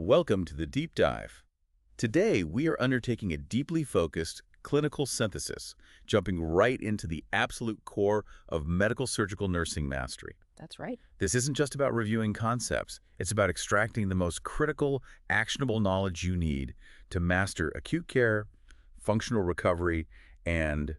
Welcome to the Deep Dive. Today, we are undertaking a deeply focused clinical synthesis, jumping right into the absolute core of medical surgical nursing mastery. That's right. This isn't just about reviewing concepts. It's about extracting the most critical, actionable knowledge you need to master acute care, functional recovery, and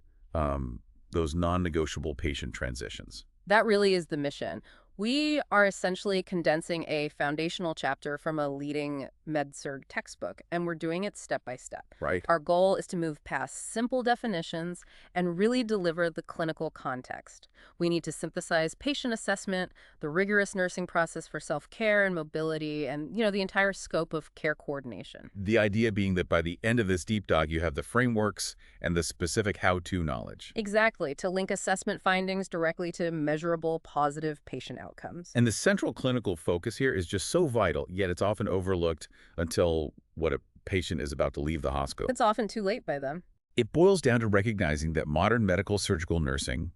those non-negotiable patient transitions. That really is the mission. We are essentially condensing a foundational chapter from a leading med-surg textbook, and we're doing it step by step. Right. Our goal is to move past simple definitions and really deliver the clinical context. We need to synthesize patient assessment, the rigorous nursing process for self-care and mobility, and, the entire scope of care coordination. The idea being that by the end of this deep dive, you have the frameworks and the specific how-to knowledge. Exactly, to link assessment findings directly to measurable positive patient outcomes. And the central clinical focus here is just so vital, yet it's often overlooked until a patient is about to leave the hospital. It's often too late by then. It boils down to recognizing that modern medical surgical nursing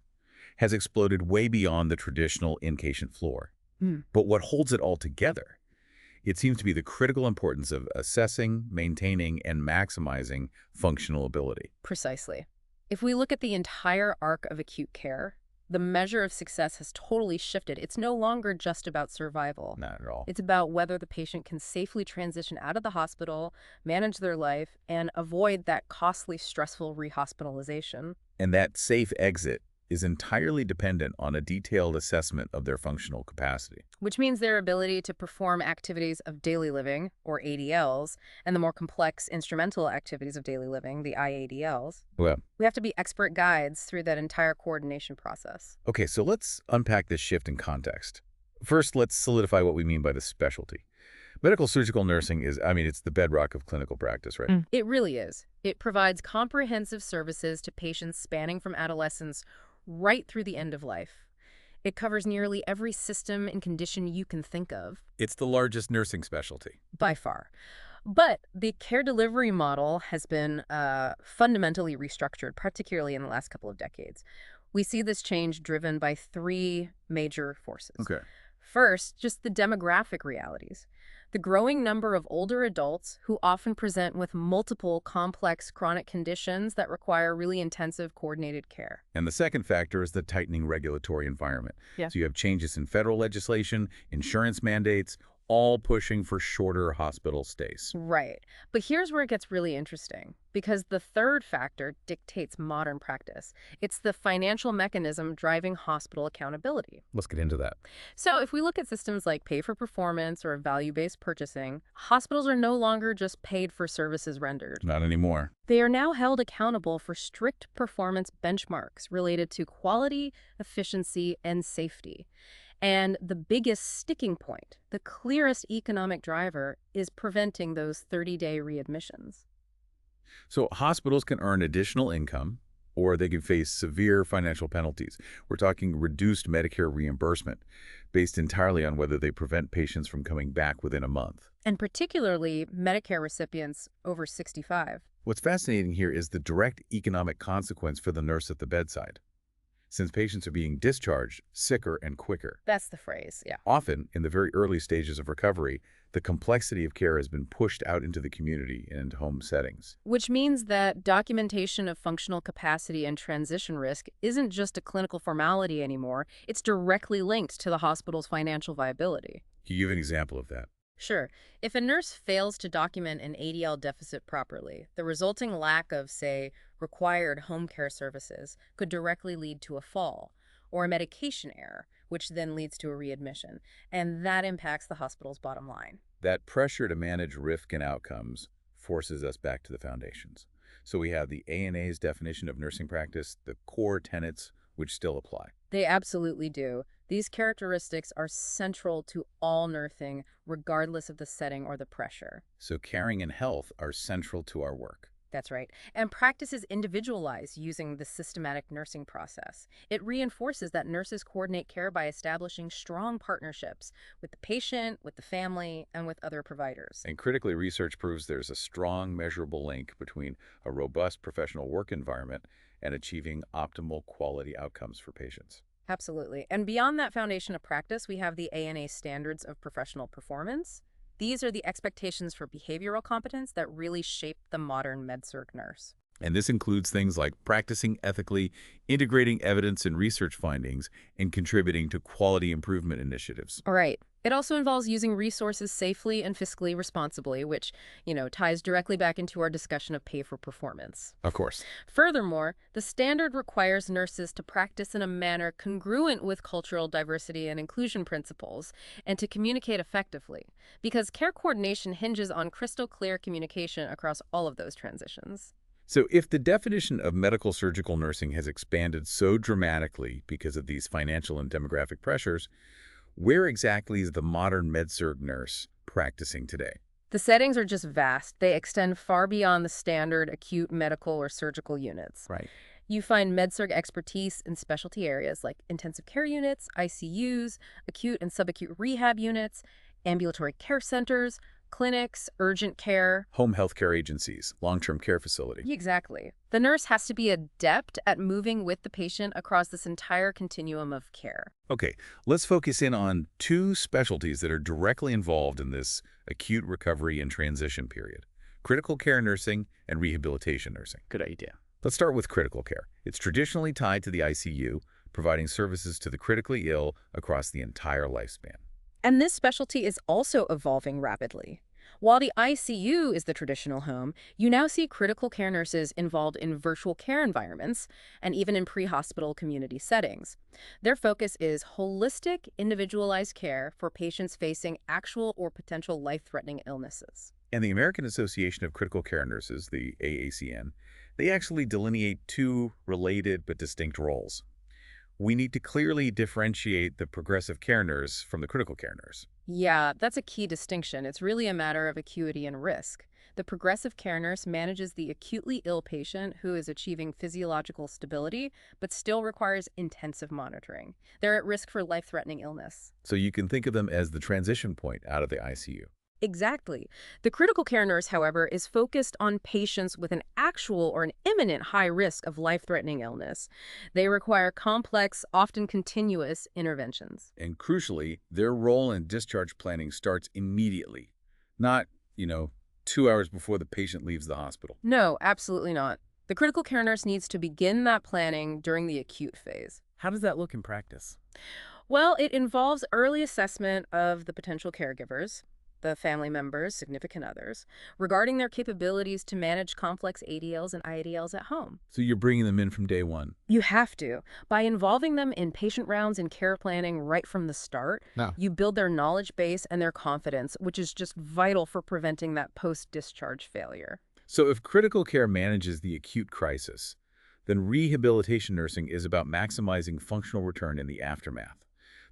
has exploded way beyond the traditional inpatient floor. But what holds it all together? It seems to be the critical importance of assessing, maintaining, and maximizing functional ability. Precisely. If we look at the entire arc of acute care, the measure of success has totally shifted. It's no longer just about survival. Not at all. It's about whether the patient can safely transition out of the hospital, manage their life, and avoid that costly, stressful rehospitalization. And that safe exit is entirely dependent on a detailed assessment of their functional capacity. Which means their ability to perform activities of daily living, or ADLs, and the more complex instrumental activities of daily living, the IADLs. Well, We have to be expert guides through that entire coordination process. okay, so let's unpack this shift in context. First, let's solidify what we mean by the specialty. Medical surgical nursing is, it's the bedrock of clinical practice, right? It really is. It provides comprehensive services to patients spanning from adolescence right through the end of life. It covers nearly every system and condition you can think of, It's the largest nursing specialty. by far. But the care delivery model has been fundamentally restructured, particularly in the last couple of decades. We see this change driven by three major forces. Okay. First, just the demographic realities. The growing number of older adults who often present with multiple complex chronic conditions that require really intensive coordinated care. And the second factor is the tightening regulatory environment. Yeah. So you have changes in federal legislation, insurance mandates, all pushing for shorter hospital stays. Right. But here's where it gets really interesting, because the third factor dictates modern practice. It's the financial mechanism driving hospital accountability. Let's get into that. So if we look at systems like pay for performance or value-based purchasing, hospitals are no longer just paid for services rendered. Not anymore. They are now held accountable for strict performance benchmarks related to quality, efficiency, and safety. And the biggest sticking point, the clearest economic driver, is preventing those 30-day readmissions. So hospitals can earn additional income, or they can face severe financial penalties. We're talking reduced Medicare reimbursement, based entirely on whether they prevent patients from coming back within a month. And particularly Medicare recipients over 65. What's fascinating here is the direct economic consequence for the nurse at the bedside, since patients are being discharged sicker and quicker. That's the phrase, yeah. Often, in the very early stages of recovery, the complexity of care has been pushed out into the community and into home settings. Which means that documentation of functional capacity and transition risk isn't just a clinical formality anymore. It's directly linked to the hospital's financial viability. Can you give an example of that? Sure. If a nurse fails to document an ADL deficit properly, the resulting lack of, say, required home care services could directly lead to a fall or a medication error, which then leads to a readmission, and that impacts the hospital's bottom line. That pressure to manage risk and outcomes forces us back to the foundations. So we have the ANA's definition of nursing practice, the core tenets which still apply. They absolutely do. These characteristics are central to all nursing, regardless of the setting or the pressure. So caring and health are central to our work. That's right. And practice is individualized using the systematic nursing process. It reinforces that nurses coordinate care by establishing strong partnerships with the patient, with the family, and with other providers. And critically, research proves there's a strong measurable link between a robust professional work environment and achieving optimal quality outcomes for patients. Absolutely. And beyond that foundation of practice, we have the ANA standards of professional performance. These are the expectations for behavioral competence that really shape the modern med-surg nurse. And this includes things like practicing ethically, integrating evidence and research findings, and contributing to quality improvement initiatives. All right. It also involves using resources safely and fiscally responsibly, which, ties directly back into our discussion of pay for performance. Of course. Furthermore, the standard requires nurses to practice in a manner congruent with cultural diversity and inclusion principles and to communicate effectively, because care coordination hinges on crystal clear communication across all of those transitions. So if the definition of medical surgical nursing has expanded so dramatically because of these financial and demographic pressures, where exactly is the modern med-surg nurse practicing today? The settings are just vast. They extend far beyond the standard acute medical or surgical units. Right. You find med-surg expertise in specialty areas like intensive care units, ICUs, acute and subacute rehab units, ambulatory care centers, clinics, urgent care. Home health care agencies, long-term care facility. Exactly. The nurse has to be adept at moving with the patient across this entire continuum of care. Okay, let's focus in on two specialties that are directly involved in this acute recovery and transition period: critical care nursing and rehabilitation nursing. Good idea. Let's start with critical care. It's traditionally tied to the ICU, providing services to the critically ill across the entire lifespan. And this specialty is also evolving rapidly. While the ICU is the traditional home, you now see critical care nurses involved in virtual care environments and even in pre-hospital community settings. Their focus is holistic, individualized care for patients facing actual or potential life-threatening illnesses. And the American Association of Critical Care Nurses, the AACN, they actually delineate two related but distinct roles. We need to clearly differentiate the progressive care nurse from the critical care nurse. Yeah, that's a key distinction. It's really a matter of acuity and risk. The progressive care nurse manages the acutely ill patient who is achieving physiological stability, but still requires intensive monitoring. They're at risk for life-threatening illness. So you can think of them as the transition point out of the ICU. Exactly. The critical care nurse, however, is focused on patients with an actual or an imminent high risk of life-threatening illness. They require complex, often continuous interventions. And crucially, their role in discharge planning starts immediately, not, 2 hours before the patient leaves the hospital. No, absolutely not. The critical care nurse needs to begin that planning during the acute phase. How does that look in practice? Well, it involves early assessment of the potential caregivers, the family members, significant others, regarding their capabilities to manage complex ADLs and IADLs at home. So you're bringing them in from day one. You have to. By involving them in patient rounds and care planning right from the start, you build their knowledge base and their confidence, which is just vital for preventing that post-discharge failure. So if critical care manages the acute crisis, then rehabilitation nursing is about maximizing functional return in the aftermath.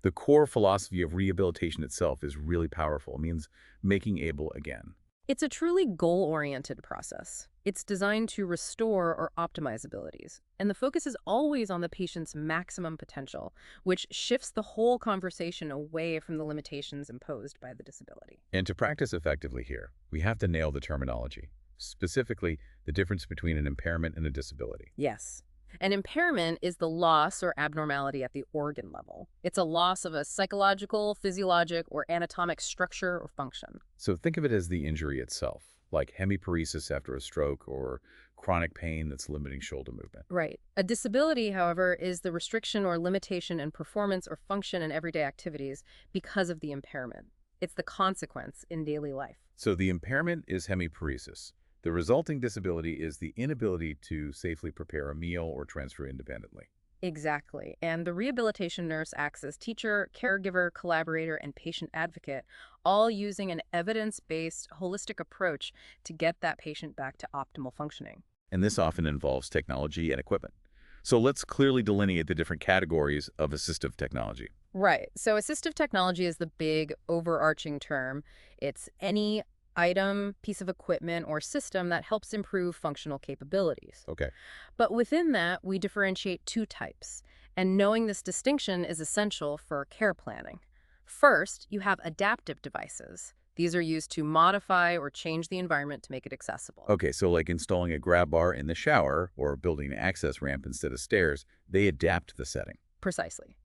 The core philosophy of rehabilitation itself is really powerful. It means making able again. It's a truly goal-oriented process. It's designed to restore or optimize abilities. And the focus is always on the patient's maximum potential, which shifts the whole conversation away from the limitations imposed by the disability. And to practice effectively here, we have to nail the terminology, specifically the difference between an impairment and a disability. Yes. An impairment is the loss or abnormality at the organ level. It's a loss of a psychological, physiologic, or anatomic structure or function. So think of it as the injury itself, like hemiparesis after a stroke or chronic pain that's limiting shoulder movement. Right. A disability, however, is the restriction or limitation in performance or function in everyday activities because of the impairment. It's the consequence in daily life. So the impairment is hemiparesis. The resulting disability is the inability to safely prepare a meal or transfer independently. Exactly. And the rehabilitation nurse acts as teacher, caregiver, collaborator, and patient advocate, all using an evidence-based, holistic approach to get that patient back to optimal functioning. And this often involves technology and equipment. So let's clearly delineate the different categories of assistive technology. Right. So assistive technology is the big overarching term. It's any item, piece of equipment, or system that helps improve functional capabilities. Okay. But within that, we differentiate two types, and knowing this distinction is essential for care planning. First, you have adaptive devices. These are used to modify or change the environment to make it accessible. Okay, so like installing a grab bar in the shower or building an access ramp instead of stairs, they adapt the setting. Precisely.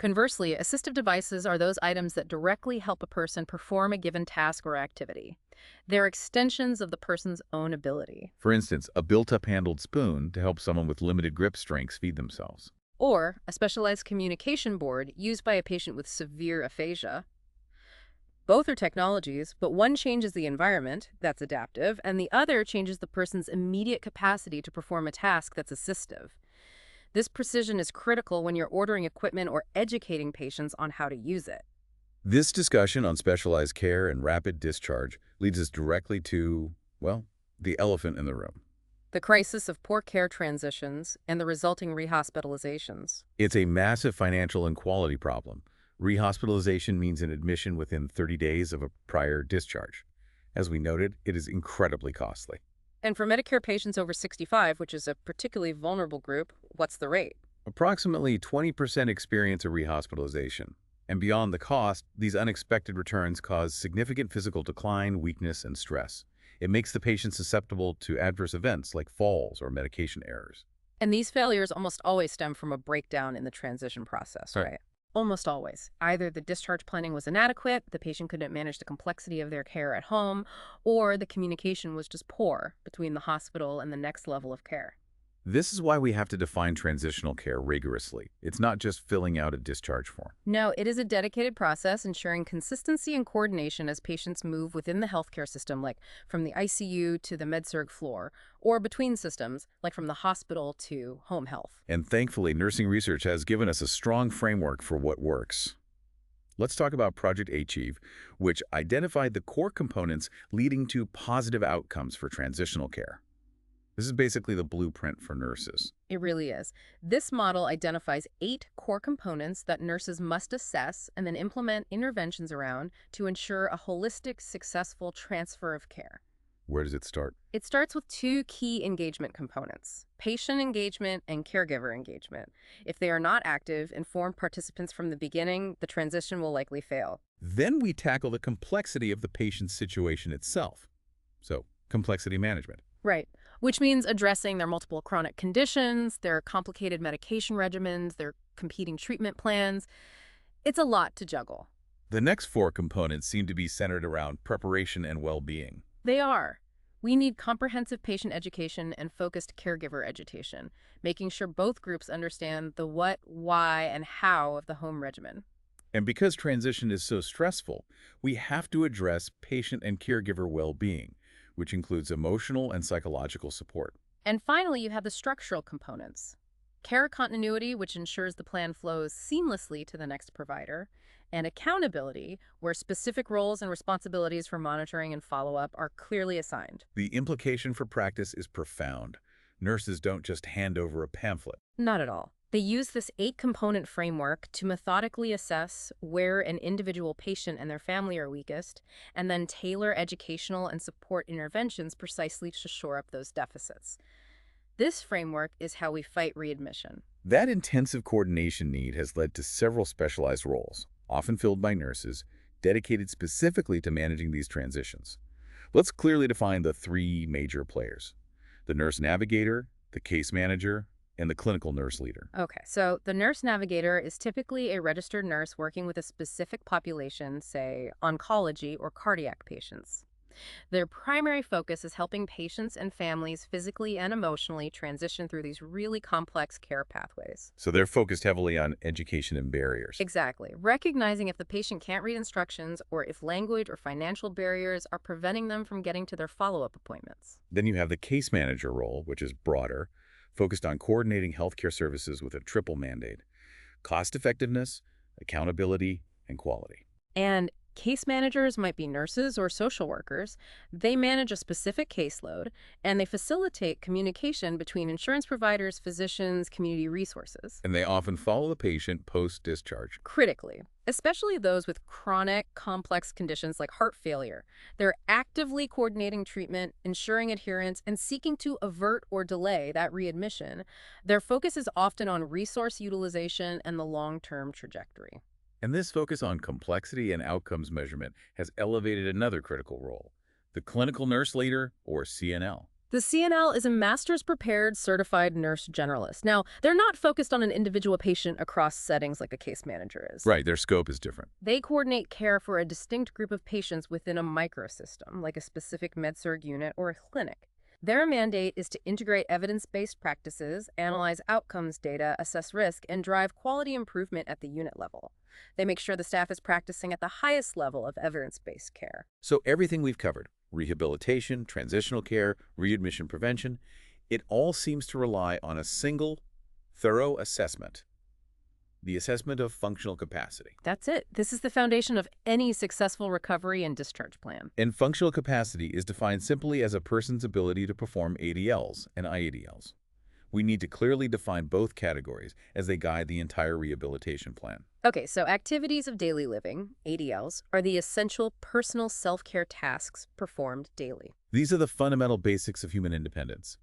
Conversely, assistive devices are those items that directly help a person perform a given task or activity. They're extensions of the person's own ability. For instance, a built-up handled spoon to help someone with limited grip strength feed themselves. Or a specialized communication board used by a patient with severe aphasia. Both are technologies, but one changes the environment, that's adaptive, and the other changes the person's immediate capacity to perform a task that's assistive. This precision is critical when you're ordering equipment or educating patients on how to use it. This discussion on specialized care and rapid discharge leads us directly to, well, the elephant in the room. The crisis of poor care transitions and the resulting rehospitalizations. It's a massive financial and quality problem. Rehospitalization means an admission within 30 days of a prior discharge. As we noted, it is incredibly costly. And for Medicare patients over 65, which is a particularly vulnerable group, what's the rate? Approximately 20% experience a rehospitalization. And beyond the cost, these unexpected returns cause significant physical decline, weakness, and stress. It makes the patient susceptible to adverse events like falls or medication errors. And these failures almost always stem from a breakdown in the transition process, right? Almost always. Either the discharge planning was inadequate, the patient couldn't manage the complexity of their care at home, or the communication was just poor between the hospital and the next level of care. This is why we have to define transitional care rigorously. It's not just filling out a discharge form. No, it is a dedicated process ensuring consistency and coordination as patients move within the healthcare system, like from the ICU to the med-surg floor, or between systems, like from the hospital to home health. And thankfully, nursing research has given us a strong framework for what works. Let's talk about Project Achieve, which identified the core components leading to positive outcomes for transitional care. This is basically the blueprint for nurses. It really is. This model identifies 8 core components that nurses must assess and then implement interventions around to ensure a holistic, successful transfer of care. Where does it start? It starts with 2 key engagement components: patient engagement and caregiver engagement. If they are not active, informed participants from the beginning, the transition will likely fail. Then we tackle the complexity of the patient's situation itself. So, complexity management. Right, which means addressing their multiple chronic conditions, their complicated medication regimens, their competing treatment plans. It's a lot to juggle. The next 4 components seem to be centered around preparation and well-being. They are. We need comprehensive patient education and focused caregiver education, making sure both groups understand the what, why, and how of the home regimen. And because transition is so stressful, we have to address patient and caregiver well-being, which includes emotional and psychological support. And finally, you have the structural components. Care continuity, which ensures the plan flows seamlessly to the next provider, and accountability, where specific roles and responsibilities for monitoring and follow-up are clearly assigned. The implication for practice is profound. Nurses don't just hand over a pamphlet. Not at all. They use this 8-component framework to methodically assess where an individual patient and their family are weakest, and then tailor educational and support interventions precisely to shore up those deficits. This framework is how we fight readmission. That intensive coordination need has led to several specialized roles, often filled by nurses, dedicated specifically to managing these transitions. Let's clearly define the 3 major players: the nurse navigator, the case manager, and the clinical nurse leader. Okay, so the nurse navigator is typically a registered nurse working with a specific population, say oncology or cardiac patients. Their primary focus is helping patients and families physically and emotionally transition through these really complex care pathways. So they're focused heavily on education and barriers. Exactly. Recognizing if the patient can't read instructions or if language or financial barriers are preventing them from getting to their follow-up appointments. Then you have the case manager role, which is broader, focused on coordinating healthcare services with a triple mandate: cost-effectiveness, accountability, and quality. And case managers might be nurses or social workers. They manage a specific caseload, and they facilitate communication between insurance providers, physicians, community resources. And they often follow the patient post-discharge. Critically, especially those with chronic, complex conditions like heart failure. They're actively coordinating treatment, ensuring adherence, and seeking to avert or delay that readmission. Their focus is often on resource utilization and the long-term trajectory. And this focus on complexity and outcomes measurement has elevated another critical role: the clinical nurse leader, or CNL. The CNL is a master's prepared certified nurse generalist. Now, they're not focused on an individual patient across settings like a case manager is. Right, their scope is different. They coordinate care for a distinct group of patients within a microsystem, like a specific med-surg unit or a clinic. Their mandate is to integrate evidence-based practices, analyze outcomes data, assess risk, and drive quality improvement at the unit level. They make sure the staff is practicing at the highest level of evidence-based care. So everything we've covered, rehabilitation, transitional care, readmission prevention, it all seems to rely on a single, thorough assessment. The assessment of functional capacity. That's it. This is the foundation of any successful recovery and discharge plan. And functional capacity is defined simply as a person's ability to perform ADLs and IADLs. We need to clearly define both categories as they guide the entire rehabilitation plan. Okay, so activities of daily living, ADLs, are the essential personal self-care tasks performed daily. These are the fundamental basics of human independence.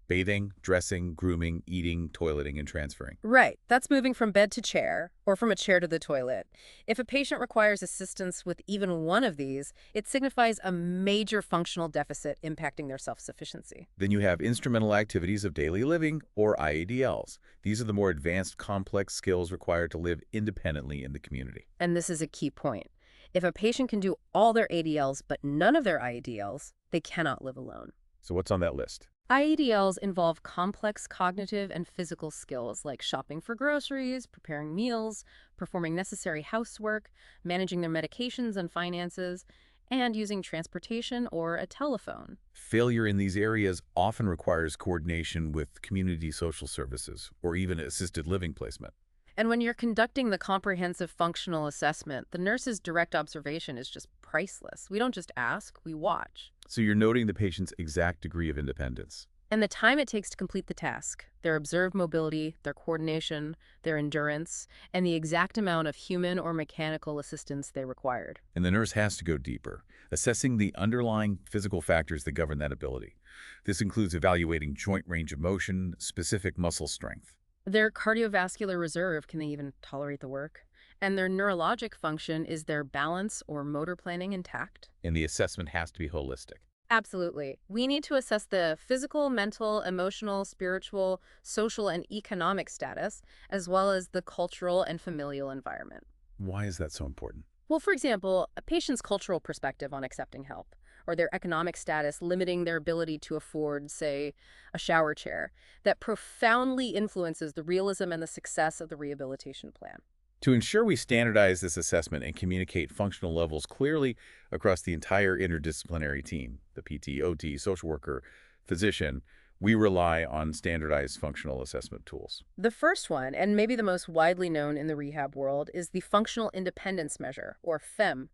Bathing, dressing, grooming, eating, toileting, and transferring. Right. That's moving from bed to chair, or from a chair to the toilet. If a patient requires assistance with even one of these, it signifies a major functional deficit impacting their self-sufficiency. Then you have instrumental activities of daily living, or IADLs. These are the more advanced, complex skills required to live independently in the community. And this is a key point. If a patient can do all their ADLs but none of their IADLs, they cannot live alone. So what's on that list? IADLs involve complex cognitive and physical skills like shopping for groceries, preparing meals, performing necessary housework, managing their medications and finances, and using transportation or a telephone. Failure in these areas often requires coordination with community social services or even assisted living placement. And when you're conducting the comprehensive functional assessment, the nurse's direct observation is just priceless. We don't just ask, we watch. So you're noting the patient's exact degree of independence. And the time it takes to complete the task, their observed mobility, their coordination, their endurance, and the exact amount of human or mechanical assistance they required. And the nurse has to go deeper, assessing the underlying physical factors that govern that ability. This includes evaluating joint range of motion, specific muscle strength. Their cardiovascular reserve, can they even tolerate the work? And their neurologic function, is their balance or motor planning intact? And the assessment has to be holistic. Absolutely. We need to assess the physical, mental, emotional, spiritual, social, and economic status, as well as the cultural and familial environment. Why is that so important? Well, for example, a patient's cultural perspective on accepting help, or their economic status limiting their ability to afford, say, a shower chair, that profoundly influences the realism and the success of the rehabilitation plan. To ensure we standardize this assessment and communicate functional levels clearly across the entire interdisciplinary team, the PT, OT, social worker, physician, we rely on standardized functional assessment tools. The first one, and maybe the most widely known in the rehab world, is the Functional Independence Measure, or FIM.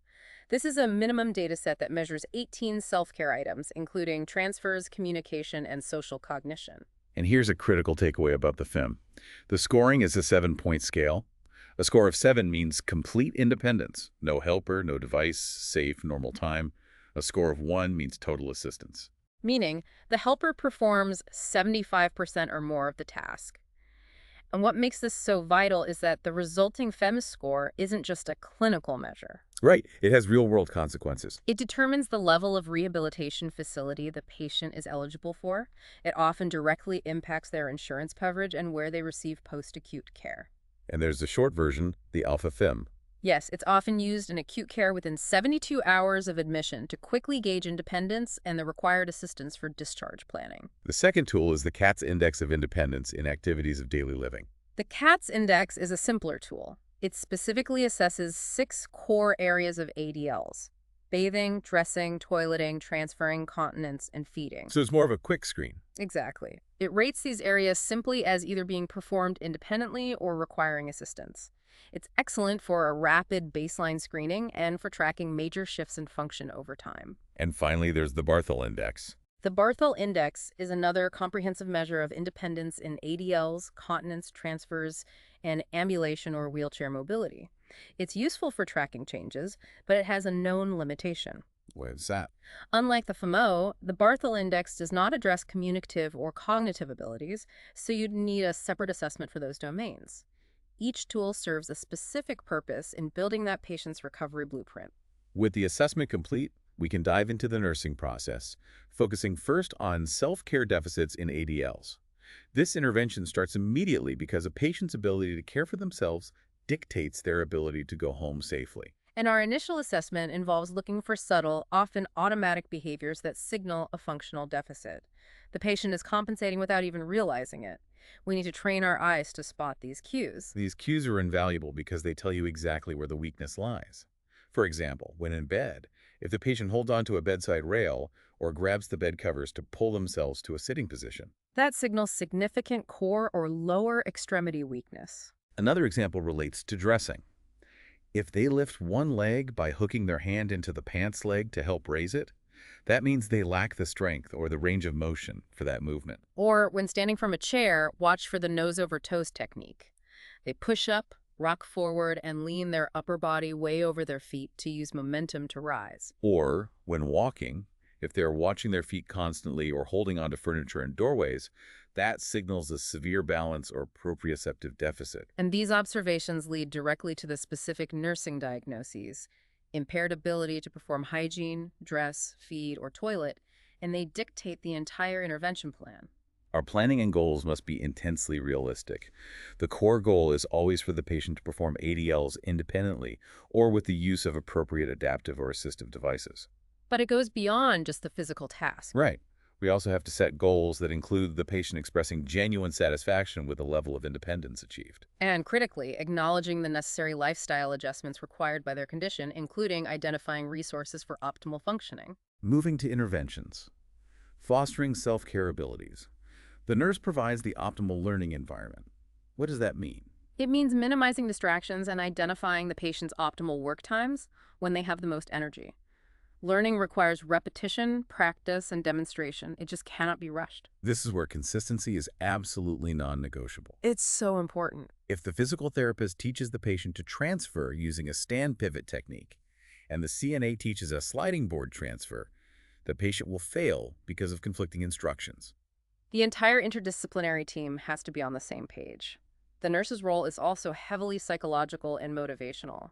This is a minimum data set that measures 18 self-care items, including transfers, communication, and social cognition. And here's a critical takeaway about the FIM. The scoring is a 7-point scale. A score of 7 means complete independence. No helper, no device, safe, normal time. A score of 1 means total assistance. Meaning, the helper performs 75% or more of the task. And what makes this so vital is that the resulting FEM score isn't just a clinical measure. Right. It has real-world consequences. It determines the level of rehabilitation facility the patient is eligible for. It often directly impacts their insurance coverage and where they receive post-acute care. And there's the short version, the alpha FIM. Yes, it's often used in acute care within 72 hours of admission to quickly gauge independence and the required assistance for discharge planning. The second tool is the Katz Index of Independence in Activities of Daily Living. The Katz Index is a simpler tool. It specifically assesses 6 core areas of ADLs: bathing, dressing, toileting, transferring, continence, and feeding. So it's more of a quick screen. Exactly. It rates these areas simply as either being performed independently or requiring assistance. It's excellent for a rapid baseline screening and for tracking major shifts in function over time. And finally, there's the Barthel Index. The Barthel Index is another comprehensive measure of independence in ADLs, continence, transfers, and ambulation or wheelchair mobility. It's useful for tracking changes, but it has a known limitation. What is that? Unlike the FMO, the Barthel Index does not address communicative or cognitive abilities, so you'd need a separate assessment for those domains. Each tool serves a specific purpose in building that patient's recovery blueprint. With the assessment complete, We can dive into the nursing process, focusing first on self-care deficits in ADLs. This intervention starts immediately because a patient's ability to care for themselves dictates their ability to go home safely. And our initial assessment involves looking for subtle, often automatic behaviors that signal a functional deficit. The patient is compensating without even realizing it. We need to train our eyes to spot these cues. These cues are invaluable because they tell you exactly where the weakness lies. For example, when in bed, if the patient holds onto a bedside rail or grabs the bed covers to pull themselves to a sitting position. That signals significant core or lower extremity weakness. Another example relates to dressing. If they lift one leg by hooking their hand into the pants leg to help raise it, that means they lack the strength or the range of motion for that movement. Or when standing from a chair, watch for the nose over toes technique. They push up, rock forward, and lean their upper body way over their feet to use momentum to rise. Or when walking, if they're watching their feet constantly or holding onto furniture and doorways, that signals a severe balance or proprioceptive deficit. And these observations lead directly to the specific nursing diagnoses: impaired ability to perform hygiene, dress, feed, or toilet, and they dictate the entire intervention plan. Our planning and goals must be intensely realistic. The core goal is always for the patient to perform ADLs independently or with the use of appropriate adaptive or assistive devices. But it goes beyond just the physical task. Right. We also have to set goals that include the patient expressing genuine satisfaction with the level of independence achieved. And critically, acknowledging the necessary lifestyle adjustments required by their condition, including identifying resources for optimal functioning. Moving to interventions. Fostering self-care abilities. The nurse provides the optimal learning environment. What does that mean? It means minimizing distractions and identifying the patient's optimal work times when they have the most energy. Learning requires repetition, practice, and demonstration. It just cannot be rushed. This is where consistency is absolutely non-negotiable. It's so important. If the physical therapist teaches the patient to transfer using a stand pivot technique, and the CNA teaches a sliding board transfer, the patient will fail because of conflicting instructions. The entire interdisciplinary team has to be on the same page. The nurse's role is also heavily psychological and motivational.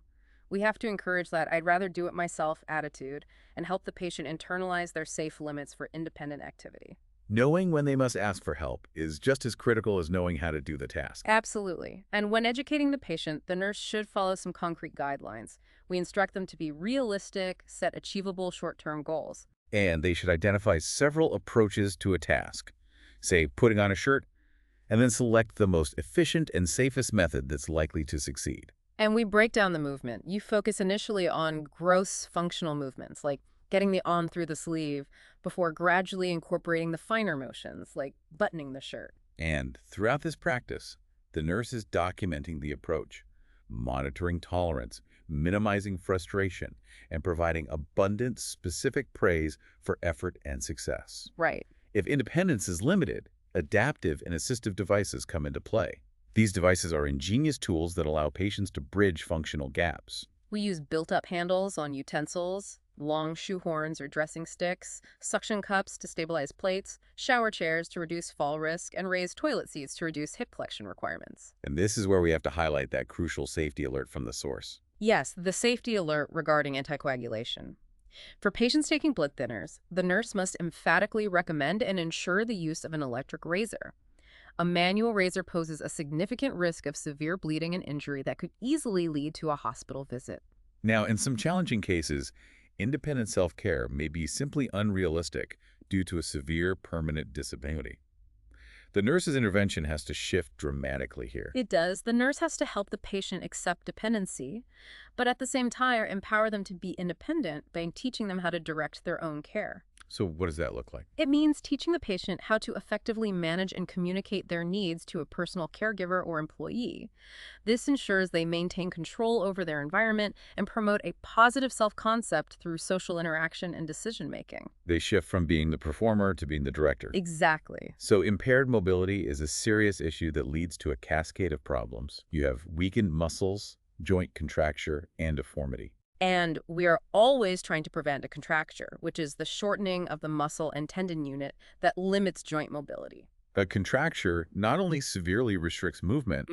We have to encourage that "I'd rather do it myself" attitude and help the patient internalize their safe limits for independent activity. Knowing when they must ask for help is just as critical as knowing how to do the task. Absolutely. And when educating the patient, the nurse should follow some concrete guidelines. We instruct them to be realistic, set achievable short-term goals. And they should identify several approaches to a task. Say, putting on a shirt, and then select the most efficient and safest method that's likely to succeed. And we break down the movement. You focus initially on gross functional movements, like getting the on through the sleeve, before gradually incorporating the finer motions, like buttoning the shirt. And throughout this practice, the nurse is documenting the approach, monitoring tolerance, minimizing frustration, and providing abundant, specific praise for effort and success. Right. If independence is limited, adaptive and assistive devices come into play. These devices are ingenious tools that allow patients to bridge functional gaps. We use built-up handles on utensils, long shoehorns or dressing sticks, suction cups to stabilize plates, shower chairs to reduce fall risk, and raised toilet seats to reduce hip flexion requirements. And this is where we have to highlight that crucial safety alert from the source. Yes, the safety alert regarding anticoagulation. For patients taking blood thinners, the nurse must emphatically recommend and ensure the use of an electric razor. A manual razor poses a significant risk of severe bleeding and injury that could easily lead to a hospital visit. Now, in some challenging cases, independent self-care may be simply unrealistic due to a severe permanent disability. The nurse's intervention has to shift dramatically here. It does. The nurse has to help the patient accept dependency, but at the same time empower them to be independent by teaching them how to direct their own care. So what does that look like? It means teaching the patient how to effectively manage and communicate their needs to a personal caregiver or employee. This ensures they maintain control over their environment and promote a positive self-concept through social interaction and decision-making. They shift from being the performer to being the director. Exactly. So impaired mobility is a serious issue that leads to a cascade of problems. You have weakened muscles, joint contracture, and deformity. And we are always trying to prevent a contracture, which is the shortening of the muscle and tendon unit that limits joint mobility. A contracture not only severely restricts movement,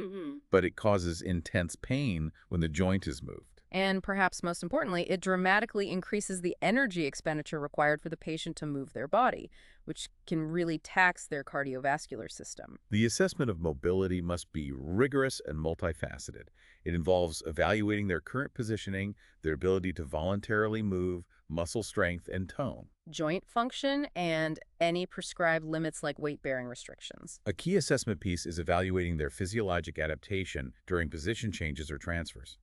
but it causes intense pain when the joint is moved. And perhaps most importantly, it dramatically increases the energy expenditure required for the patient to move their body, which can really tax their cardiovascular system. The assessment of mobility must be rigorous and multifaceted. It involves evaluating their current positioning, their ability to voluntarily move, muscle strength, and tone. Joint function and any prescribed limits like weight-bearing restrictions. A key assessment piece is evaluating their physiologic adaptation during position changes or transfers.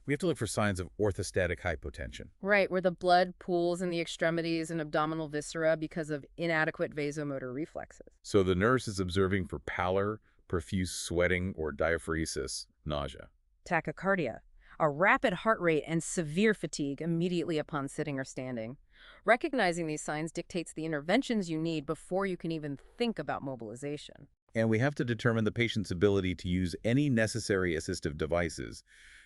We have to look for signs of orthostatic hypotension. Right, where the blood pools in the extremities and abdominal viscera because of inadequate vasomotor reflexes. So the nurse is observing for pallor, profuse sweating, or diaphoresis, nausea. Tachycardia, a rapid heart rate and severe fatigue immediately upon sitting or standing. Recognizing these signs dictates the interventions you need before you can even think about mobilization. And we have to determine the patient's ability to use any necessary assistive devices,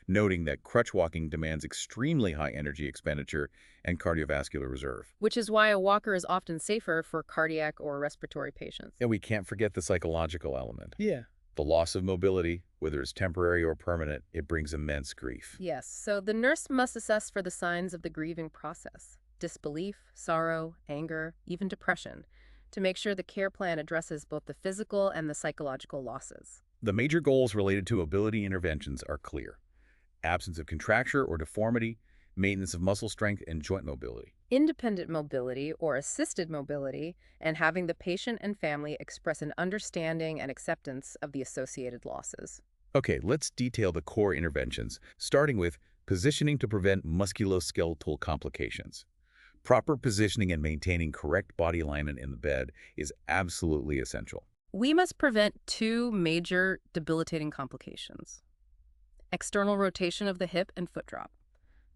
noting that crutch walking demands extremely high energy expenditure and cardiovascular reserve. Which is why a walker is often safer for cardiac or respiratory patients. And we can't forget the psychological element. Yeah. The loss of mobility, whether it's temporary or permanent, it brings immense grief. Yes, so the nurse must assess for the signs of the grieving process: disbelief, sorrow, anger, even depression, to make sure the care plan addresses both the physical and the psychological losses. The major goals related to mobility interventions are clear: absence of contracture or deformity, maintenance of muscle strength and joint mobility. Independent mobility or assisted mobility, and having the patient and family express an understanding and acceptance of the associated losses. Okay, let's detail the core interventions, starting with positioning to prevent musculoskeletal complications. Proper positioning and maintaining correct body alignment in the bed is absolutely essential. We must prevent two major debilitating complications: external rotation of the hip and foot drop.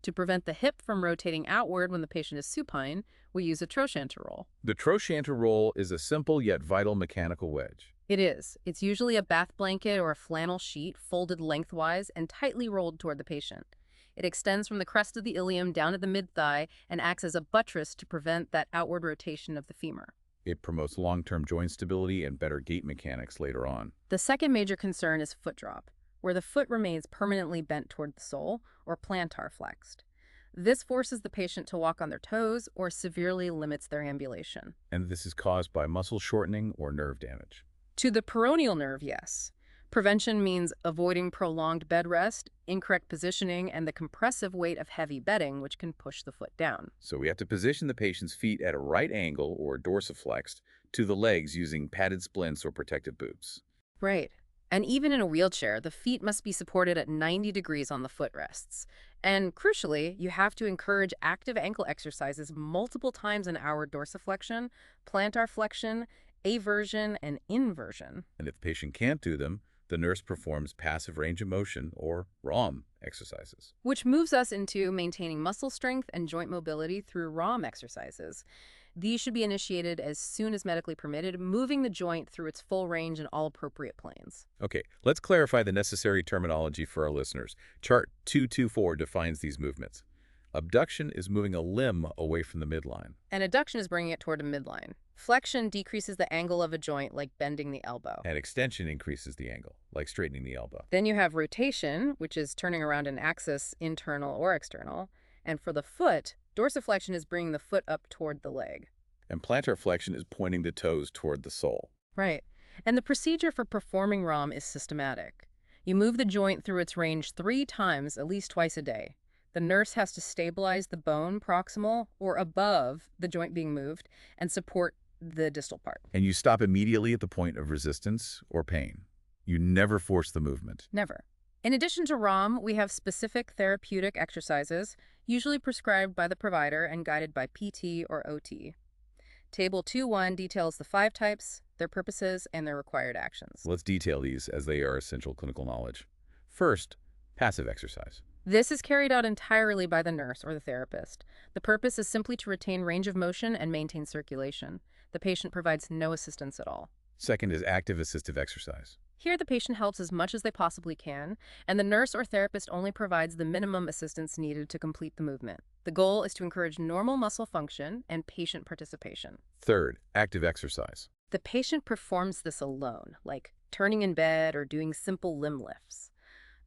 To prevent the hip from rotating outward when the patient is supine, we use a trochanter roll. The trochanter roll is a simple yet vital mechanical wedge. It is. It's usually a bath blanket or a flannel sheet folded lengthwise and tightly rolled toward the patient. It extends from the crest of the ilium down to the mid-thigh and acts as a buttress to prevent that outward rotation of the femur. It promotes long-term joint stability and better gait mechanics later on. The second major concern is foot drop, where the foot remains permanently bent toward the sole or plantar flexed. This forces the patient to walk on their toes or severely limits their ambulation. And this is caused by muscle shortening or nerve damage. To the peroneal nerve, yes. Prevention means avoiding prolonged bed rest, incorrect positioning, and the compressive weight of heavy bedding, which can push the foot down. So we have to position the patient's feet at a right angle or dorsiflexed to the legs using padded splints or protective boots. Right. And even in a wheelchair, the feet must be supported at 90 degrees on the footrests. And crucially, you have to encourage active ankle exercises multiple times an hour: dorsiflexion, plantar flexion, aversion, and inversion. And if the patient can't do them, the nurse performs passive range of motion, or ROM, exercises. Which moves us into maintaining muscle strength and joint mobility through ROM exercises. These should be initiated as soon as medically permitted, moving the joint through its full range in all appropriate planes. Okay, let's clarify the necessary terminology for our listeners. Chart 224 defines these movements. Abduction is moving a limb away from the midline. And adduction is bringing it toward a midline. Flexion decreases the angle of a joint, like bending the elbow. And extension increases the angle, like straightening the elbow. Then you have rotation, which is turning around an axis, internal or external. And for the foot, dorsiflexion is bringing the foot up toward the leg. And plantar flexion is pointing the toes toward the sole. Right. And the procedure for performing ROM is systematic. You move the joint through its range 3 times, at least twice a day. The nurse has to stabilize the bone proximal or above the joint being moved and support the distal part. And you stop immediately at the point of resistance or pain. You never force the movement. Never. In addition to ROM, we have specific therapeutic exercises, usually prescribed by the provider and guided by PT or OT. Table 2.1 details the 5 types, their purposes, and their required actions. Let's detail these as they are essential clinical knowledge. First, passive exercise. This is carried out entirely by the nurse or the therapist. The purpose is simply to retain range of motion and maintain circulation. The patient provides no assistance at all. Second is active assistive exercise. Here, the patient helps as much as they possibly can, and the nurse or therapist only provides the minimum assistance needed to complete the movement. The goal is to encourage normal muscle function and patient participation. Third, active exercise. The patient performs this alone, like turning in bed or doing simple limb lifts.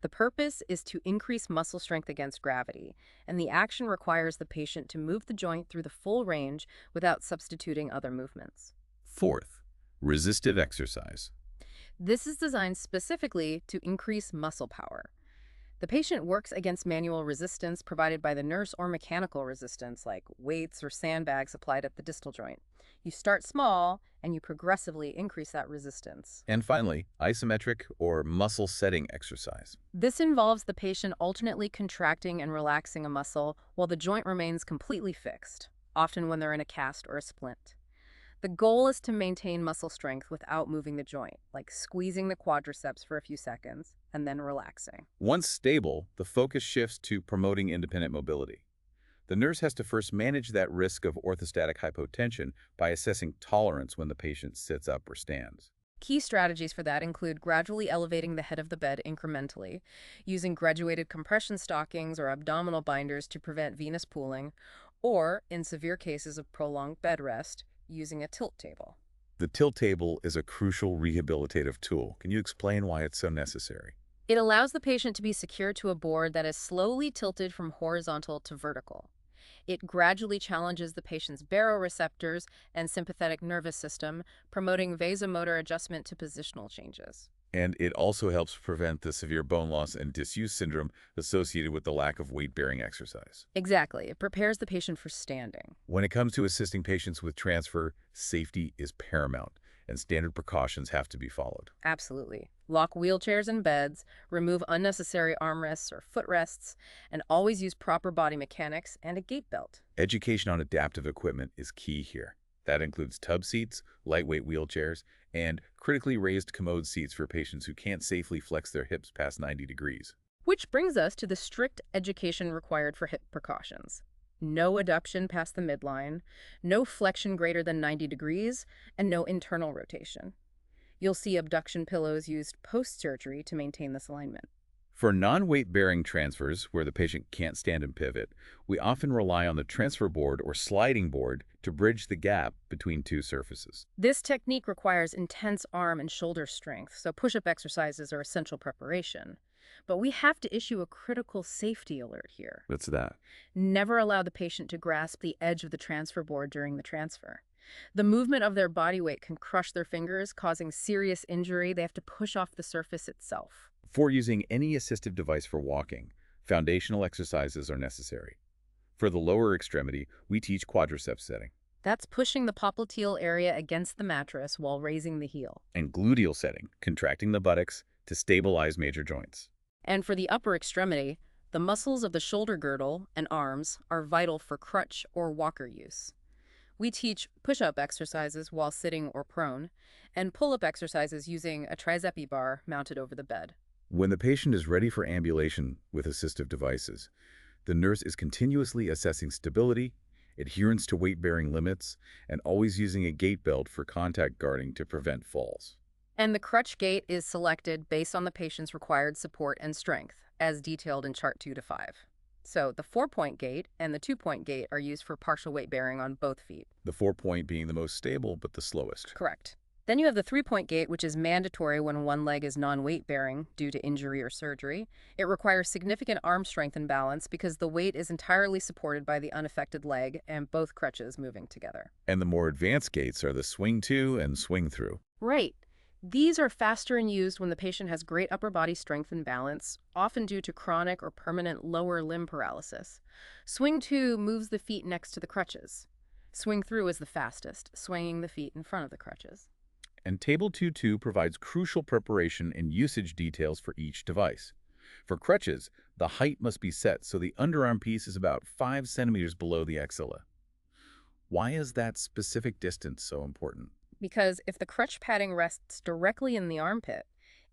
The purpose is to increase muscle strength against gravity, and the action requires the patient to move the joint through the full range without substituting other movements. Fourth, resistive exercise. This is designed specifically to increase muscle power. The patient works against manual resistance provided by the nurse or mechanical resistance like weights or sandbags applied at the distal joint. You start small and you progressively increase that resistance. And finally, isometric or muscle setting exercise. This involves the patient alternately contracting and relaxing a muscle while the joint remains completely fixed, often when they're in a cast or a splint. The goal is to maintain muscle strength without moving the joint, like squeezing the quadriceps for a few seconds and then relaxing. Once stable, the focus shifts to promoting independent mobility. The nurse has to first manage that risk of orthostatic hypotension by assessing tolerance when the patient sits up or stands. Key strategies for that include gradually elevating the head of the bed incrementally, using graduated compression stockings or abdominal binders to prevent venous pooling, or, in severe cases of prolonged bed rest, using a tilt table. The tilt table is a crucial rehabilitative tool. Can you explain why it's so necessary? It allows the patient to be secured to a board that is slowly tilted from horizontal to vertical. It gradually challenges the patient's baroreceptors and sympathetic nervous system, promoting vasomotor adjustment to positional changes. And it also helps prevent the severe bone loss and disuse syndrome associated with the lack of weight-bearing exercise. Exactly. It prepares the patient for standing. When it comes to assisting patients with transfer, safety is paramount, and standard precautions have to be followed. Absolutely. Lock wheelchairs and beds, remove unnecessary armrests or footrests, and always use proper body mechanics and a gait belt. Education on adaptive equipment is key here. That includes tub seats, lightweight wheelchairs, and critically raised commode seats for patients who can't safely flex their hips past 90 degrees. Which brings us to the strict education required for hip precautions. No adduction past the midline, no flexion greater than 90 degrees, and no internal rotation. You'll see abduction pillows used post-surgery to maintain this alignment. For non-weight-bearing transfers, where the patient can't stand and pivot, we often rely on the transfer board or sliding board to bridge the gap between two surfaces. This technique requires intense arm and shoulder strength, so push-up exercises are essential preparation. But we have to issue a critical safety alert here. What's that? Never allow the patient to grasp the edge of the transfer board during the transfer. The movement of their body weight can crush their fingers, causing serious injury. They have to push off the surface itself. For using any assistive device for walking, foundational exercises are necessary. For the lower extremity, we teach quadriceps setting. That's pushing the popliteal area against the mattress while raising the heel. And gluteal setting, contracting the buttocks to stabilize major joints. And for the upper extremity, the muscles of the shoulder girdle and arms are vital for crutch or walker use. We teach push-up exercises while sitting or prone, and pull-up exercises using a trizepi bar mounted over the bed. When the patient is ready for ambulation with assistive devices, the nurse is continuously assessing stability, adherence to weight-bearing limits, and always using a gait belt for contact guarding to prevent falls. And the crutch gait is selected based on the patient's required support and strength, as detailed in Chart 2 to 5. So the 4-point gait and the 2-point gait are used for partial weight bearing on both feet. The 4-point being the most stable but the slowest. Correct. Then you have the 3-point gait, which is mandatory when one leg is non-weight bearing due to injury or surgery. It requires significant arm strength and balance because the weight is entirely supported by the unaffected leg and both crutches moving together. And the more advanced gaits are the swing to and swing through. Right. These are faster and used when the patient has great upper body strength and balance, often due to chronic or permanent lower limb paralysis. Swing to moves the feet next to the crutches. Swing through is the fastest, swinging the feet in front of the crutches. And Table 2.2 provides crucial preparation and usage details for each device. For crutches, the height must be set so the underarm piece is about 5 centimeters below the axilla. Why is that specific distance so important? Because if the crutch padding rests directly in the armpit,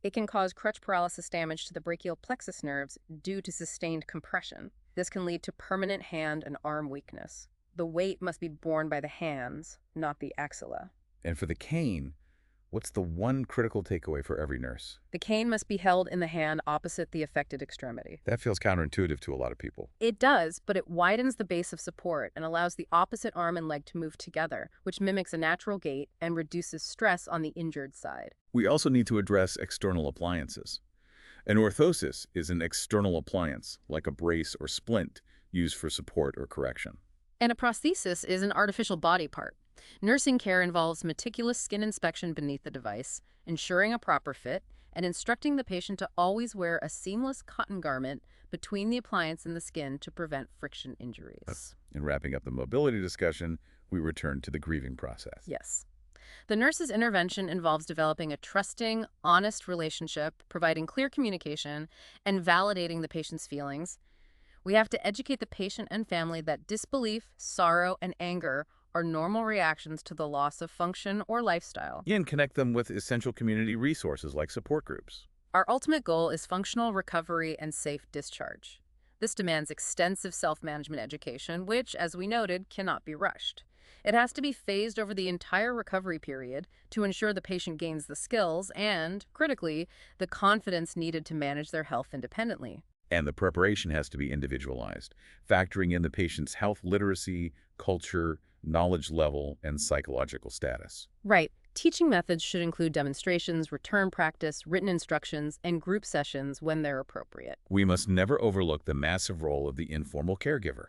it can cause crutch paralysis damage to the brachial plexus nerves due to sustained compression. This can lead to permanent hand and arm weakness. The weight must be borne by the hands, not the axilla. And for the cane, what's the one critical takeaway for every nurse? The cane must be held in the hand opposite the affected extremity. That feels counterintuitive to a lot of people. It does, but it widens the base of support and allows the opposite arm and leg to move together, which mimics a natural gait and reduces stress on the injured side. We also need to address external appliances. An orthosis is an external appliance, like a brace or splint, used for support or correction. And a prosthesis is an artificial body part. Nursing care involves meticulous skin inspection beneath the device, ensuring a proper fit, and instructing the patient to always wear a seamless cotton garment between the appliance and the skin to prevent friction injuries. In wrapping up the mobility discussion, we return to the grieving process. Yes. The nurse's intervention involves developing a trusting, honest relationship, providing clear communication, and validating the patient's feelings. We have to educate the patient and family that disbelief, sorrow, and anger are normal reactions to the loss of function or lifestyle. And connect them with essential community resources like support groups. Our ultimate goal is functional recovery and safe discharge. This demands extensive self-management education, which, as we noted, cannot be rushed. It has to be phased over the entire recovery period to ensure the patient gains the skills and, critically, the confidence needed to manage their health independently. And the preparation has to be individualized, factoring in the patient's health literacy, culture, knowledge level, and psychological status. Right. Teaching methods should include demonstrations, return practice, written instructions, and group sessions when they're appropriate. We must never overlook the massive role of the informal caregiver.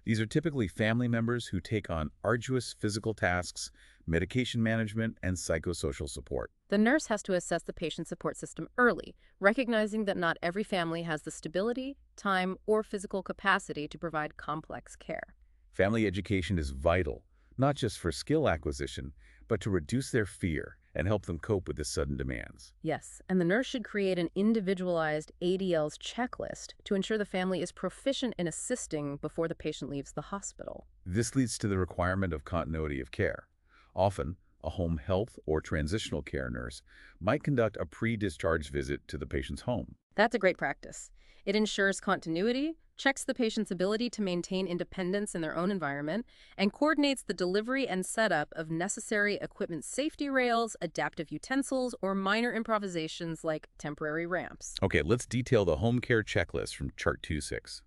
These are typically family members who take on arduous physical tasks, medication management, and psychosocial support. The nurse has to assess the patient support system early, recognizing that not every family has the stability, time, or physical capacity to provide complex care. Family education is vital, not just for skill acquisition, but to reduce their fear and help them cope with the sudden demands. Yes, and the nurse should create an individualized ADLs checklist to ensure the family is proficient in assisting before the patient leaves the hospital. This leads to the requirement of continuity of care. Often, a home health or transitional care nurse might conduct a pre-discharge visit to the patient's home. That's a great practice. It ensures continuity, checks the patient's ability to maintain independence in their own environment, and coordinates the delivery and setup of necessary equipment safety rails, adaptive utensils, or minor improvisations like temporary ramps. Okay, let's detail the home care checklist from Chart 2.6.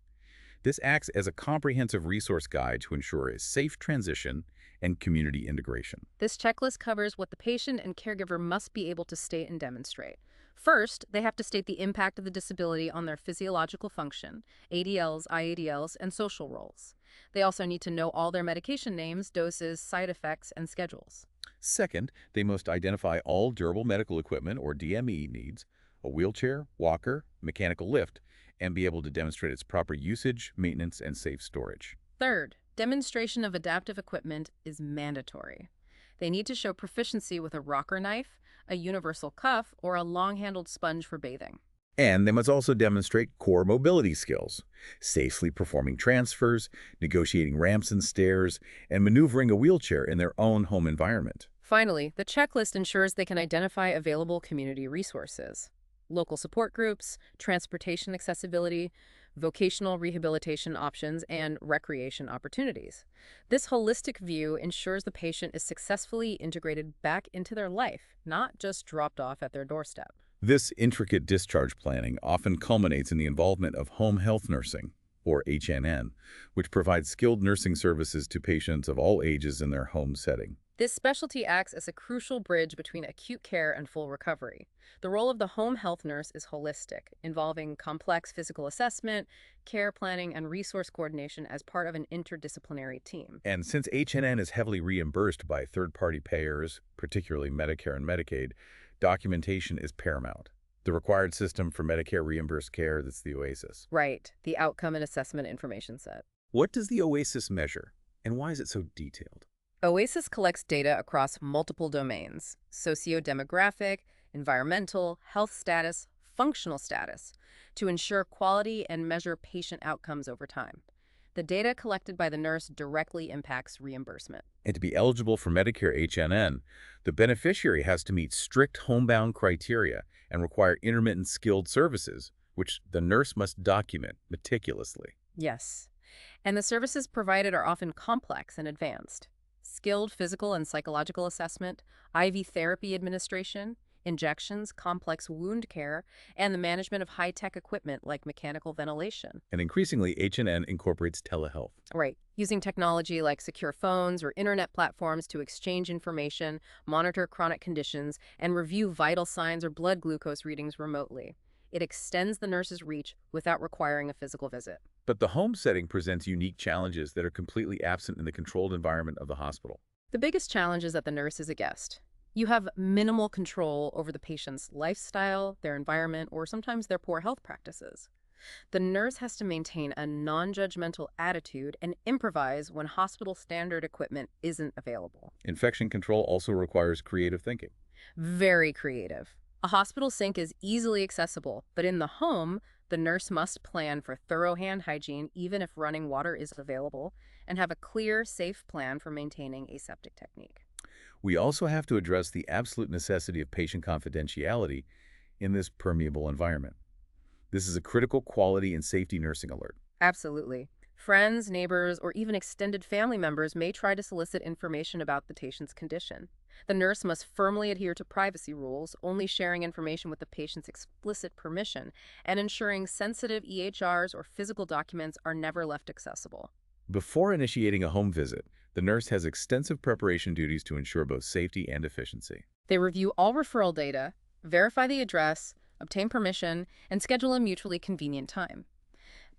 This acts as a comprehensive resource guide to ensure a safe transition and community integration. This checklist covers what the patient and caregiver must be able to state and demonstrate. First, they have to state the impact of the disability on their physiological function, ADLs, IADLs, and social roles. They also need to know all their medication names, doses, side effects, and schedules. Second, they must identify all durable medical equipment or DME needs, a wheelchair, walker, mechanical lift, and be able to demonstrate its proper usage, maintenance, and safe storage. Third, demonstration of adaptive equipment is mandatory. They need to show proficiency with a rocker knife, a universal cuff, or a long-handled sponge for bathing. And they must also demonstrate core mobility skills, safely performing transfers, negotiating ramps and stairs, and maneuvering a wheelchair in their own home environment. Finally, the checklist ensures they can identify available community resources, local support groups, transportation accessibility, vocational rehabilitation options, and recreation opportunities. This holistic view ensures the patient is successfully integrated back into their life, not just dropped off at their doorstep. This intricate discharge planning often culminates in the involvement of home health nursing, or HNN, which provides skilled nursing services to patients of all ages in their home setting. This specialty acts as a crucial bridge between acute care and full recovery. The role of the home health nurse is holistic, involving complex physical assessment, care planning, and resource coordination as part of an interdisciplinary team. And since HNN is heavily reimbursed by third-party payers, particularly Medicare and Medicaid, documentation is paramount. The required system for Medicare reimbursed care, that's the OASIS. Right, the Outcome and Assessment Information Set. What does the OASIS measure, and why is it so detailed? OASIS collects data across multiple domains: socio-demographic, environmental, health status, functional status, to ensure quality and measure patient outcomes over time. The data collected by the nurse directly impacts reimbursement. And to be eligible for Medicare HNN, the beneficiary has to meet strict homebound criteria and require intermittent skilled services, which the nurse must document meticulously. Yes, and the services provided are often complex and advanced. Skilled physical and psychological assessment, IV therapy administration, injections, complex wound care, and the management of high-tech equipment like mechanical ventilation. And increasingly, HNN incorporates telehealth. Right, using technology like secure phones or internet platforms to exchange information, monitor chronic conditions, and review vital signs or blood glucose readings remotely. It extends the nurse's reach without requiring a physical visit. But the home setting presents unique challenges that are completely absent in the controlled environment of the hospital. The biggest challenge is that the nurse is a guest. You have minimal control over the patient's lifestyle, their environment, or sometimes their poor health practices. The nurse has to maintain a non-judgmental attitude and improvise when hospital standard equipment isn't available. Infection control also requires creative thinking. Very creative. A hospital sink is easily accessible, but in the home, the nurse must plan for thorough hand hygiene even if running water is available, and have a clear, safe plan for maintaining aseptic technique. We also have to address the absolute necessity of patient confidentiality in this permeable environment. This is a critical quality and safety nursing alert. Absolutely. Friends, neighbors, or even extended family members may try to solicit information about the patient's condition. The nurse must firmly adhere to privacy rules, only sharing information with the patient's explicit permission, and ensuring sensitive EHRs or physical documents are never left accessible. Before initiating a home visit, the nurse has extensive preparation duties to ensure both safety and efficiency. They review all referral data, verify the address, obtain permission, and schedule a mutually convenient time.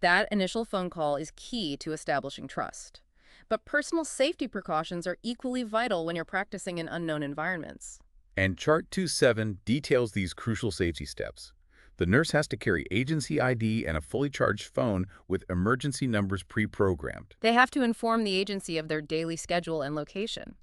That initial phone call is key to establishing trust. But personal safety precautions are equally vital when you're practicing in unknown environments. And Chart 2.7 details these crucial safety steps. The nurse has to carry agency ID and a fully charged phone with emergency numbers pre-programmed. They have to inform the agency of their daily schedule and location.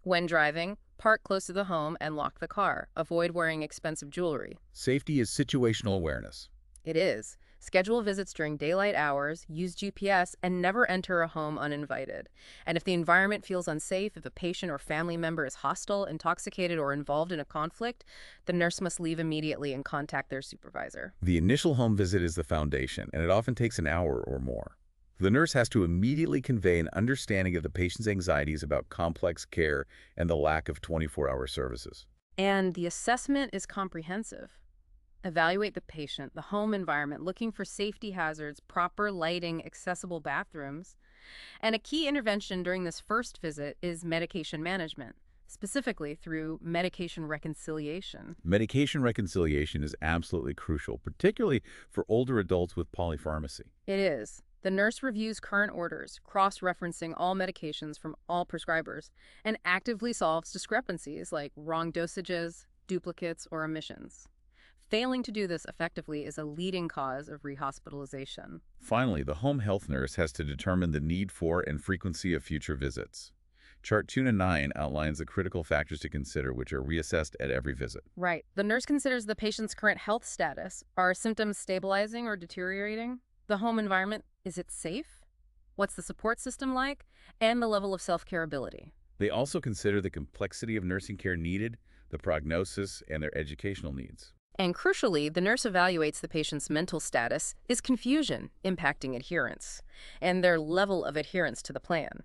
When driving, park close to the home and lock the car. Avoid wearing expensive jewelry. Safety is situational awareness. It is. Schedule visits during daylight hours, use GPS, and never enter a home uninvited. And if the environment feels unsafe, if a patient or family member is hostile, intoxicated, or involved in a conflict, the nurse must leave immediately and contact their supervisor. The initial home visit is the foundation, and it often takes an hour or more. The nurse has to immediately convey an understanding of the patient's anxieties about complex care and the lack of 24-hour services. And the assessment is comprehensive. Evaluate the patient, the home environment, looking for safety hazards, proper lighting, accessible bathrooms. And a key intervention during this first visit is medication management, specifically through medication reconciliation. Medication reconciliation is absolutely crucial, particularly for older adults with polypharmacy. It is. The nurse reviews current orders, cross-referencing all medications from all prescribers, and actively solves discrepancies like wrong dosages, duplicates, or omissions. Failing to do this effectively is a leading cause of rehospitalization. Finally, the home health nurse has to determine the need for and frequency of future visits. Chart 2-9 outlines the critical factors to consider, which are reassessed at every visit. Right. The nurse considers the patient's current health status. Are symptoms stabilizing or deteriorating? The home environment, is it safe? What's the support system like? And the level of self-care ability. They also consider the complexity of nursing care needed, the prognosis, and their educational needs. And crucially, the nurse evaluates the patient's mental status, is confusion impacting adherence, and their level of adherence to the plan.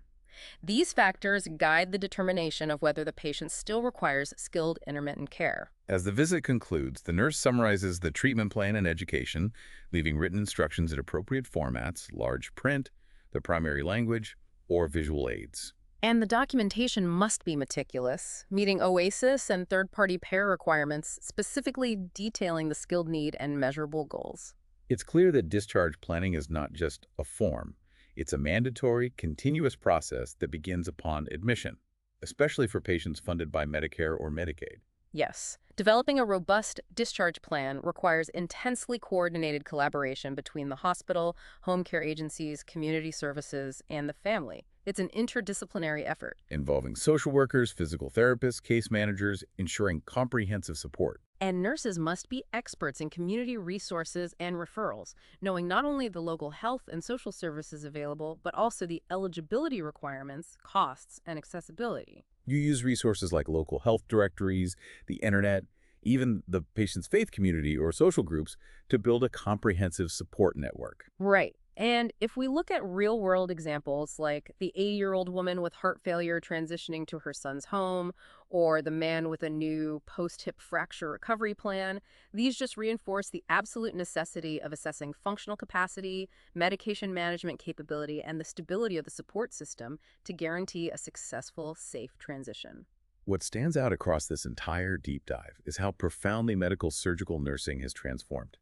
These factors guide the determination of whether the patient still requires skilled intermittent care. As the visit concludes, the nurse summarizes the treatment plan and education, leaving written instructions in appropriate formats, large print, the primary language, or visual aids. And the documentation must be meticulous, meeting OASIS and third-party payer requirements, specifically detailing the skilled need and measurable goals. It's clear that discharge planning is not just a form. It's a mandatory, continuous process that begins upon admission, especially for patients funded by Medicare or Medicaid. Yes, developing a robust discharge plan requires intensely coordinated collaboration between the hospital, home care agencies, community services, and the family. It's an interdisciplinary effort. Involving social workers, physical therapists, case managers, ensuring comprehensive support. And nurses must be experts in community resources and referrals, knowing not only the local health and social services available, but also the eligibility requirements, costs, and accessibility. You use resources like local health directories, the internet, even the patient's faith community or social groups to build a comprehensive support network. Right. And if we look at real-world examples like the 80-year-old woman with heart failure transitioning to her son's home, or the man with a new post-hip fracture recovery plan, these just reinforce the absolute necessity of assessing functional capacity, medication management capability, and the stability of the support system to guarantee a successful, safe transition. What stands out across this entire deep dive is how profoundly medical surgical nursing has transformed.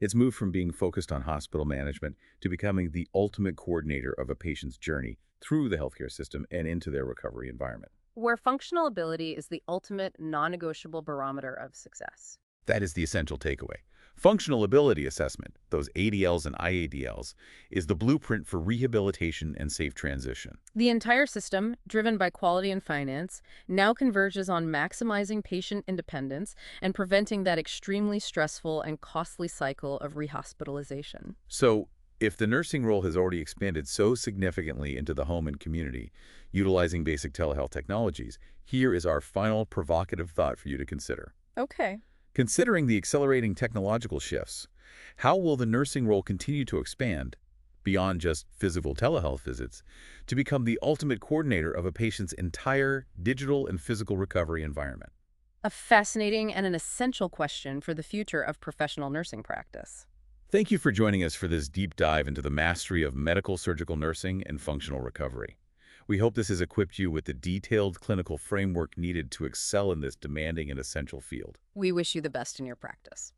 It's moved from being focused on hospital management to becoming the ultimate coordinator of a patient's journey through the healthcare system and into their recovery environment. Where functional ability is the ultimate non-negotiable barometer of success. That is the essential takeaway. Functional ability assessment, those ADLs and IADLs, is the blueprint for rehabilitation and safe transition. The entire system, driven by quality and finance, now converges on maximizing patient independence and preventing that extremely stressful and costly cycle of rehospitalization. So, if the nursing role has already expanded so significantly into the home and community, utilizing basic telehealth technologies, here is our final provocative thought for you to consider. Okay. Considering the accelerating technological shifts, how will the nursing role continue to expand, beyond just physical telehealth visits, to become the ultimate coordinator of a patient's entire digital and physical recovery environment? A fascinating and an essential question for the future of professional nursing practice. Thank you for joining us for this deep dive into the mastery of medical surgical nursing and functional recovery. We hope this has equipped you with the detailed clinical framework needed to excel in this demanding and essential field. We wish you the best in your practice.